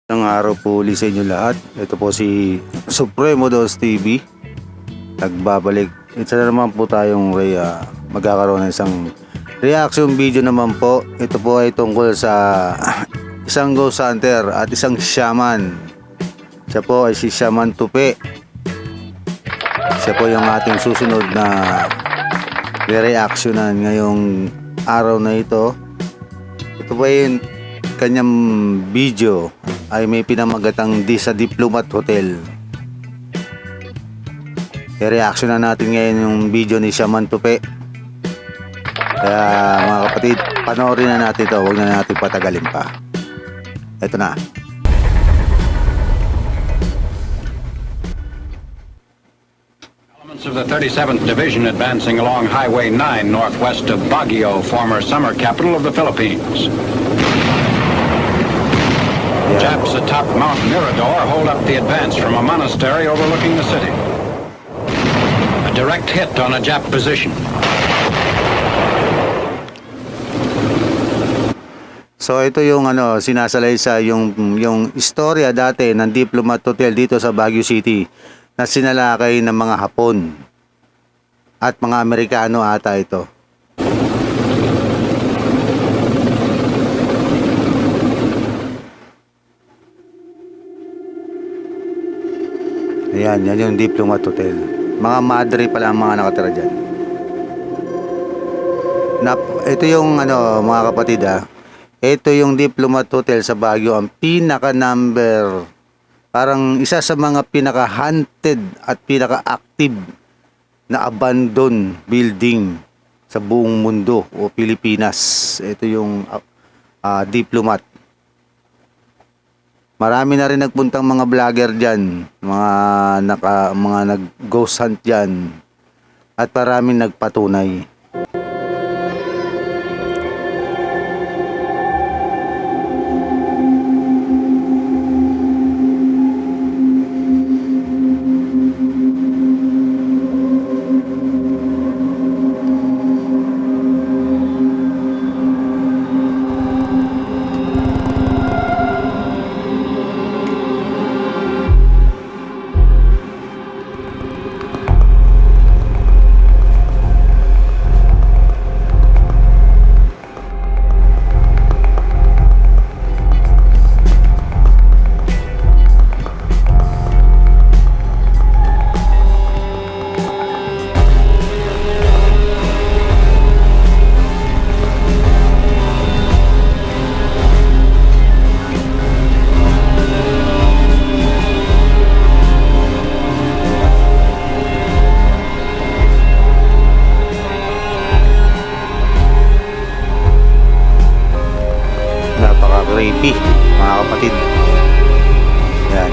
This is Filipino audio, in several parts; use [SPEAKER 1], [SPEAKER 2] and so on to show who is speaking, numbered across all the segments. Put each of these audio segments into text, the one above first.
[SPEAKER 1] Ng araw po ulit sa inyo lahat. Ito po si Supremo Dos TV. Nagbabalik. Isa na naman po tayong magkakaroon ng isang reaction video naman po. Ito po ay tungkol sa isang ghost hunter at isang shaman. Siya po ay si Shaman Tupi. Siya po yung ating susunod na re-reactionan ngayong araw na ito. Ito po yung kanyang video ay may pinamagatang sa Diplomat Hotel. I-reaction na natin ngayon yung video ni Shaman Tupi. Kaya mga kapatid, panoorin na natin ito. Huwag na natin patagalin pa. Ito na.
[SPEAKER 2] Elements of the 37th Division advancing along Highway 9 northwest of Baguio, former summer capital of the Philippines. Japs atop Mount Mirador hold up the advance from a monastery overlooking the city. A direct hit on a Jap position.
[SPEAKER 1] So ito yung sinasalaysa yung istorya dati ng Diplomat Hotel dito sa Baguio City na sinalakay ng mga Hapon at mga Amerikano ata ito. Ayan, yan yung Diplomat Hotel. Mga madre pala ang mga nakatira dyan. Ito yung mga kapatid ito yung Diplomat Hotel sa Baguio. Ang pinaka-number, parang isa sa mga pinaka-haunted at pinaka-active na abandoned building sa buong mundo o Pilipinas. Ito yung Diplomat. Marami na rin nagpuntang mga vlogger diyan, mga nag-ghost hunt diyan. At maraming nagpatunay. Napaka-creepy mga kapatid. Yan.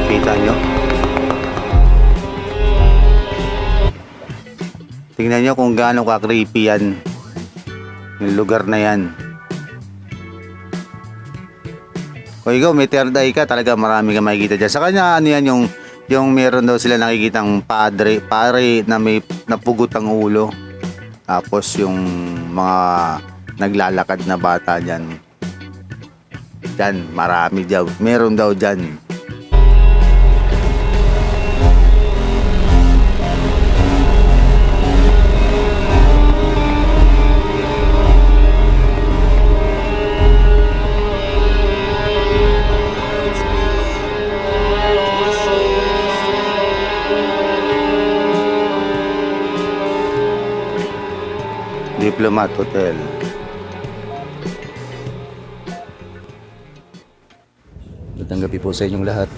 [SPEAKER 1] Kita nyo? Tingnan nyo kung gaano ka-creepy yan. Yung lugar na yan. Kung ikaw may third eye ka, talaga marami ka makikita dyan. Sa kanya yan yung meron daw sila nakikitang pare na may napugot ang ulo. Tapos yung mga naglalakad na bata dyan. Dyan, marami daw. Meron daw dyan. Diplomat Hotel. Magandang gabi po sa inyong lahat.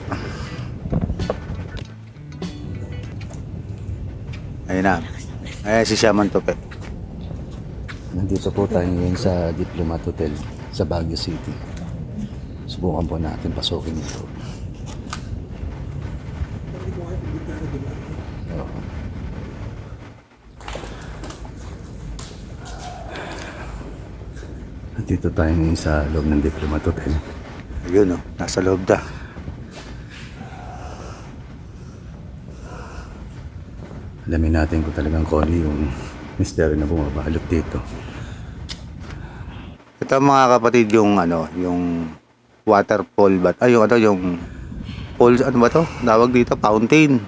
[SPEAKER 1] Ayun na. Ayan si Shaman Tupi. Nandito po tayo ngayon sa Diplomat Hotel sa Baguio City. Subukan po natin pasukin ito. Dito tayo ngayon sa loob ng Diplomat Hotel. Ayun nasa loob na. Alamin natin kung talagang koli yung
[SPEAKER 3] misteryo na bumabalot dito.
[SPEAKER 1] Ito mga kapatid yung ano, yung waterfall ba? Ay, yung ano, yung falls, ano ba to? Tawag dito, fountain.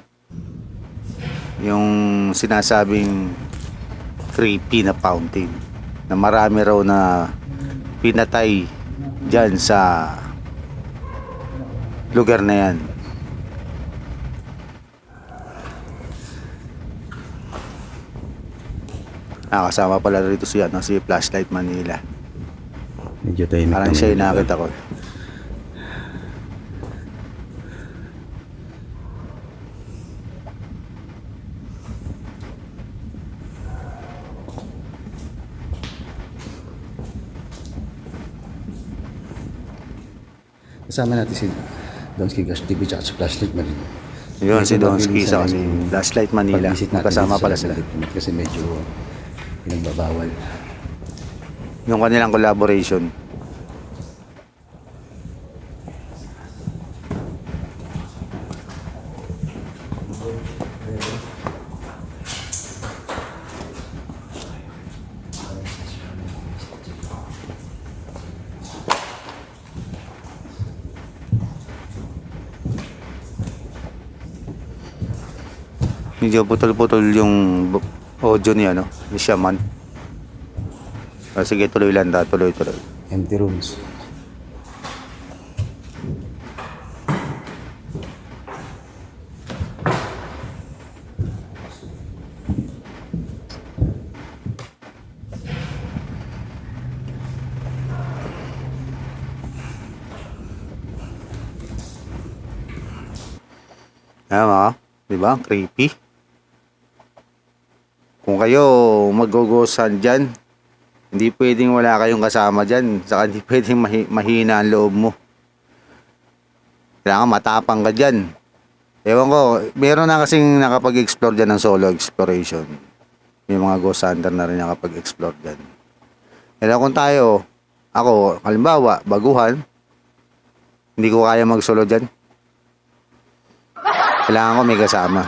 [SPEAKER 1] Yung sinasabing creepy na fountain. Na marami raw na pinatay dyan sa lugar na yan. Kasama pala rito si, ano, si Flashlight Manila.
[SPEAKER 3] Medyo tahimik
[SPEAKER 1] Parang
[SPEAKER 3] naman
[SPEAKER 1] siya yung
[SPEAKER 3] dito.
[SPEAKER 1] nakita ko.
[SPEAKER 3] Kasama natin si Donsky Gas TV at si Flashlight Manila.
[SPEAKER 1] Yun, si Donsky
[SPEAKER 3] sa
[SPEAKER 1] sa si Flashlight Manila.
[SPEAKER 3] pag-visit natin
[SPEAKER 1] Kasama
[SPEAKER 3] dito sa
[SPEAKER 1] pala sila.
[SPEAKER 3] Laguna kasi medyo pinagbabawal.
[SPEAKER 1] Yung kanilang collaboration. Medyo putol-putol yung audio niya, no? Ni Shaman. Sige, tuloy lang da, tuloy.
[SPEAKER 3] Empty rooms.
[SPEAKER 1] Tama, di ba? Creepy. Kung kayo mag-gogosan dyan, hindi pwedeng wala kayong kasama dyan. Saka hindi pwedeng mahina ang loob mo. Kailangan matapang ka dyan. Ewan ko, meron na kasing nakapag-explore dyan ng solo exploration. May mga ghost hunter na rin nakapag-explore dyan. Kaya kung tayo, ako, halimbawa, baguhan, hindi ko kaya mag-solo dyan. Kailangan ko may kasama.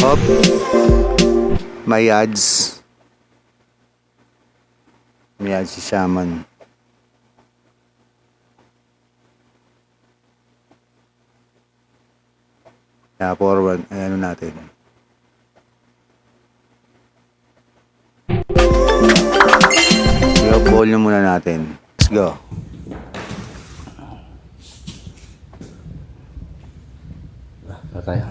[SPEAKER 1] Hop. May ads. May ads si Shaman. Kaya forward. Ayan natin. I-volume muna natin. Let's go.
[SPEAKER 3] Wala tayo.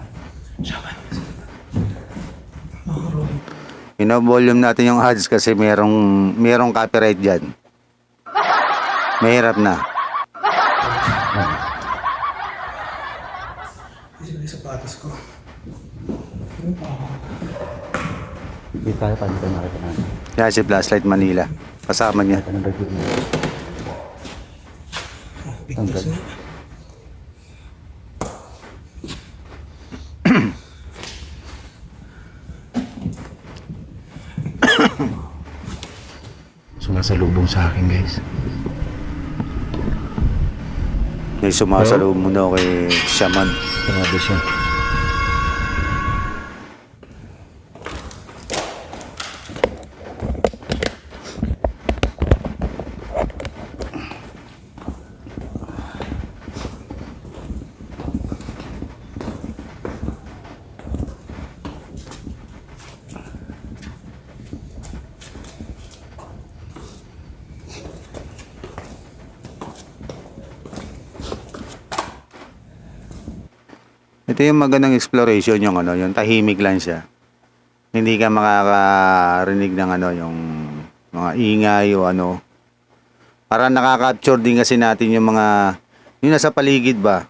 [SPEAKER 1] Ino-volume natin yung ads kasi merong copyright dyan. Mahirap na.
[SPEAKER 4] Yung sapatos ko.
[SPEAKER 3] Hindi tayo pa dito nakita natin.
[SPEAKER 1] Yan si Flashlight Manila. Kasama niya.
[SPEAKER 3] Anong review mo?
[SPEAKER 4] Pictures na.
[SPEAKER 3] Sumasalubong sa akin, guys.
[SPEAKER 1] May sumasalubong muna kay Shaman.
[SPEAKER 3] Grabe siya.
[SPEAKER 1] Ito yung magandang exploration, yung ano, yung tahimik lang siya. Hindi ka makakarinig ng ano, yung mga ingay o ano. Para nakaka-capture din kasi natin yung mga yung nasa paligid ba.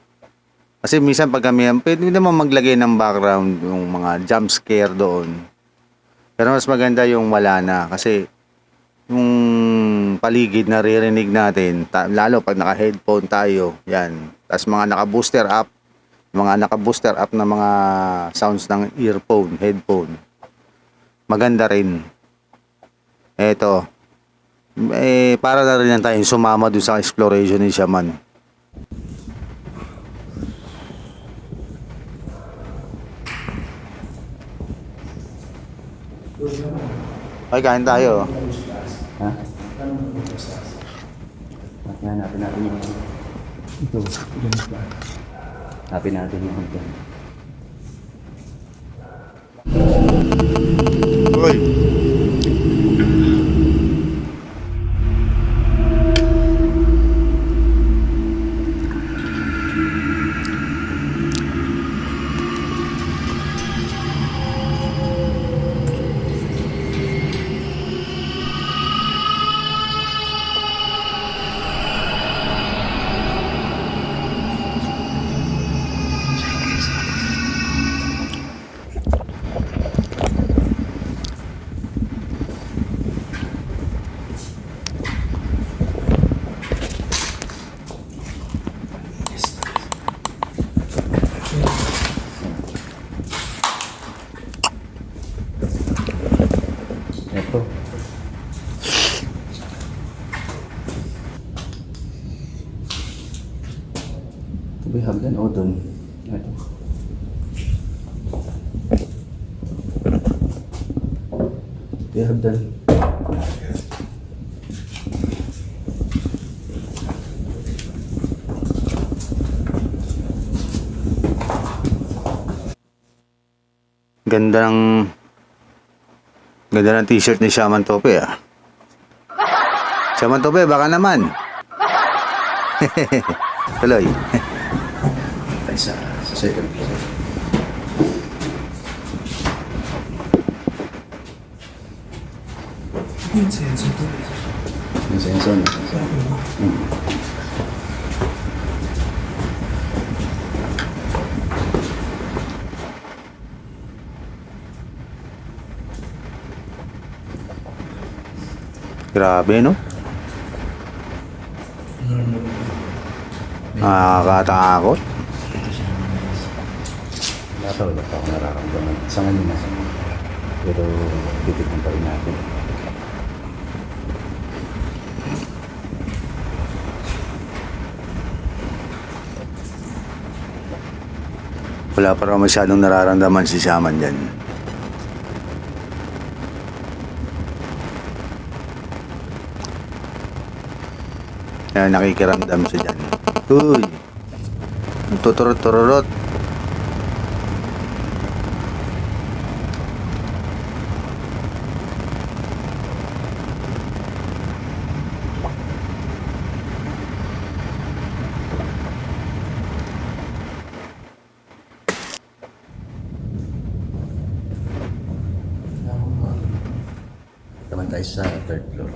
[SPEAKER 1] Kasi minsan pag kami, pwede naman maglagay ng background yung mga jump scare doon. Pero mas maganda yung wala na kasi yung paligid na naririnig natin, lalo pag naka-headphone tayo, yan. Tapos mga naka-booster up na mga sounds ng earphone, headphone. Maganda rin. Eto. Para na rin lang tayong sumama dun sa exploration ni Shaman. Ay, kain tayo.
[SPEAKER 3] Ha? Hanapin natin yung... Ito. Hanapin natin yung...
[SPEAKER 1] Uy!
[SPEAKER 3] Ito. Ito ba yung hagdan? O, doon. Ito. Ito yung hagdan.
[SPEAKER 1] Ganda ng t-shirt ni Shaman Tope ah. Shaman Tope, baka naman. Tuloy.
[SPEAKER 3] Tayo sa second floor.
[SPEAKER 4] Yung senso to.
[SPEAKER 3] Yung sensor na.
[SPEAKER 1] Grabe, no? Nakakatakot.
[SPEAKER 3] Wala pa akong nararamdaman. Sa ngayon na. Pero titignan pa rin natin.
[SPEAKER 1] Wala pa raw masyadong nararamdaman si Shaman dyan. Kaya nakikiramdam siya dyan. Uy! Tuturot-turot.
[SPEAKER 3] Naman tayo sa third floor.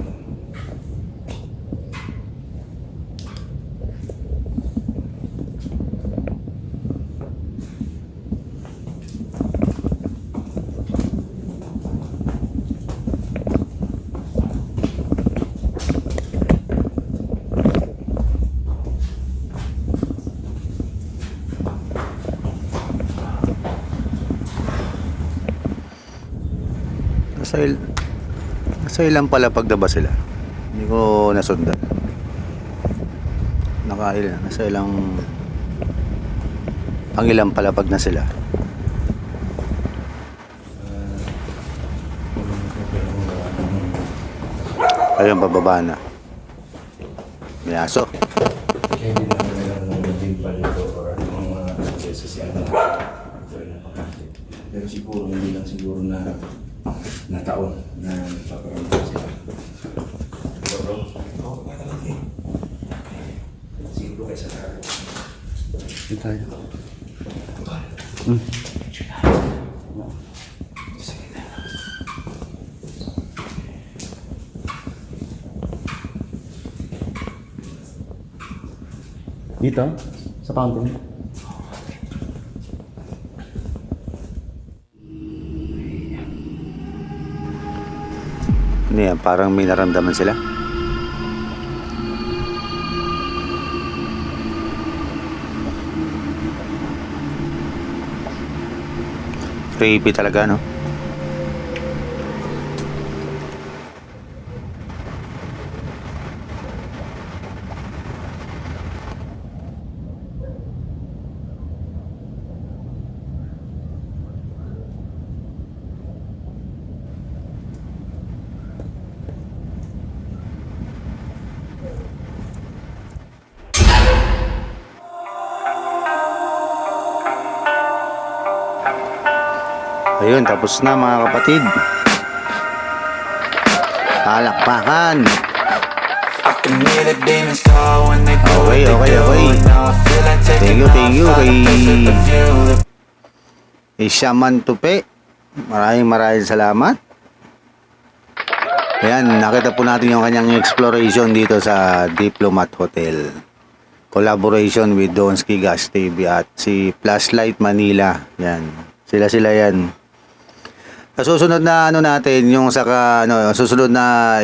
[SPEAKER 1] Nasa ilang palapag na ba sila? Hindi ko nasundan. Nasa ilang... Ang ilang palapag na sila. Ayun, pababa na. May aso.
[SPEAKER 3] Kaya hindi na naging palito or anong mga beses yan. Pero siguro, hindi lang siguro na taon na nagpaparamdam sila. Pero,
[SPEAKER 4] Oo, matalaki.
[SPEAKER 3] siguro kayo sa taro. Hindi tayo. Dito? Sa fountain?
[SPEAKER 1] Ano yan? Parang may naramdaman sila. Creepy talaga, no? Ayun, tapos na mga kapatid. Palakpakan. Okay. Thank you kay Shaman Tupi. Maraming salamat. Ayan, nakita po natin yung kanyang exploration dito sa Diplomat Hotel. Collaboration with Donski Gas TV at si Flashlight Manila. Yan. Sila yan. Sa susunod na natin yung susunod na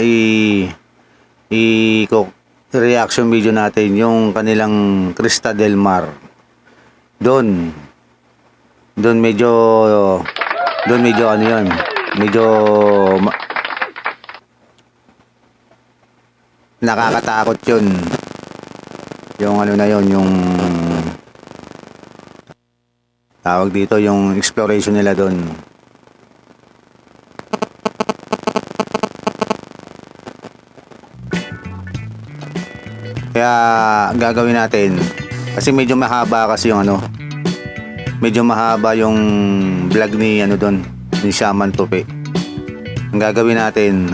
[SPEAKER 1] reaction video natin yung kanilang Crista Del Mar. Doon medyo nakakatakot yun. Yung yung tawag dito, yung exploration nila doon. Kaya gagawin natin kasi medyo mahaba yung vlog ni ni Shaman Tupi. Ang gagawin natin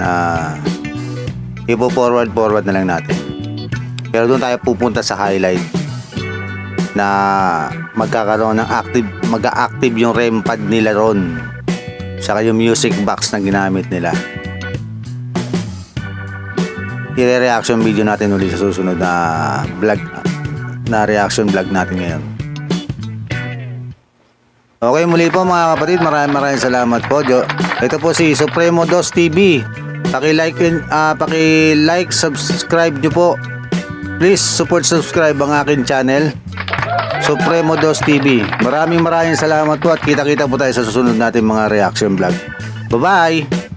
[SPEAKER 1] ipo-forward na lang natin. Pero doon tayo pupunta sa highlight na magkakaroon ng mag-active yung REM pad nila ron. Saka yung music box na ginamit nila. I-reaction video natin ulit sa susunod na vlog, na reaction vlog natin ngayon. Okay, muli po mga kapatid, maraming salamat po. Ito po si Supremo Dos TV. Paki-like, subscribe nyo po. Please subscribe ang akin channel, Supremo Dos TV. Maraming salamat po at kita-kita po tayo sa susunod natin mga reaction vlog. Bye-bye!